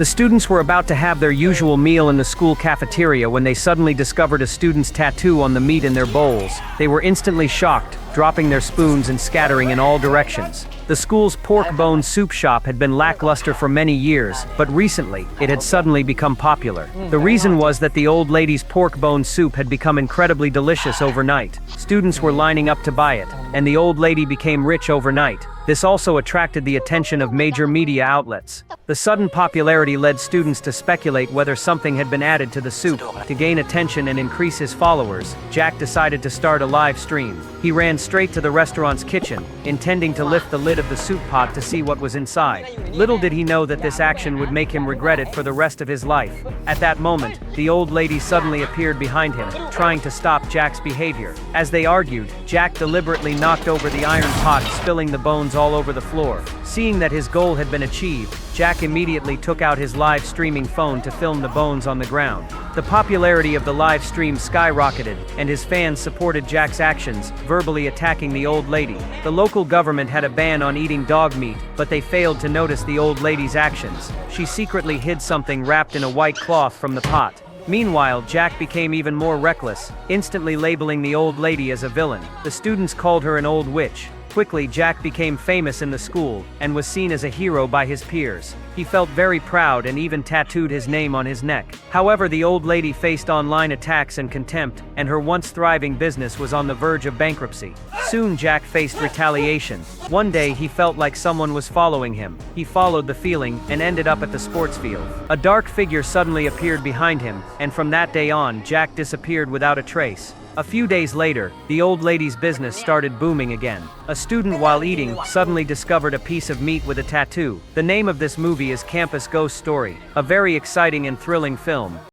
The students were about to have their usual meal in the school cafeteria when they suddenly discovered a student's tattoo on the meat in their bowls. They were instantly shocked, dropping their spoons and scattering in all directions. The school's pork bone soup shop had been lackluster for many years, but recently, it had suddenly become popular. The reason was that the old lady's pork bone soup had become incredibly delicious overnight. Students were lining up to buy it, and the old lady became rich overnight. This also attracted the attention of major media outlets. The sudden popularity led students to speculate whether something had been added to the soup. To gain attention and increase his followers, Jack decided to start a live stream. He ran straight to the restaurant's kitchen, intending to lift the lid of the soup pot to see what was inside. Little did he know that this action would make him regret it for the rest of his life. At that moment, the old lady suddenly appeared behind him, trying to stop Jack's behavior. As they argued, Jack deliberately knocked over the iron pot, spilling the bones all over the floor. Seeing that his goal had been achieved, Jack immediately took out his live streaming phone to film the bones on the ground. The popularity of the live stream skyrocketed, and his fans supported Jack's actions, verbally attacking the old lady. The local government had a ban on eating dog meat, but they failed to notice the old lady's actions. She secretly hid something wrapped in a white cloth from the pot. Meanwhile, Jack became even more reckless, instantly labeling the old lady as a villain. The students called her an old witch. Quickly, Jack became famous in the school, and was seen as a hero by his peers. He felt very proud and even tattooed his name on his neck. However, the old lady faced online attacks and contempt, and her once thriving business was on the verge of bankruptcy. Soon Jack faced retaliation. One day he felt like someone was following him. He followed the feeling, and ended up at the sports field. A dark figure suddenly appeared behind him, and from that day on, Jack disappeared without a trace. A few days later, the old lady's business started booming again. A student, while eating, suddenly discovered a piece of meat with a tattoo. The name of this movie is Campus Ghost Story, a very exciting and thrilling film.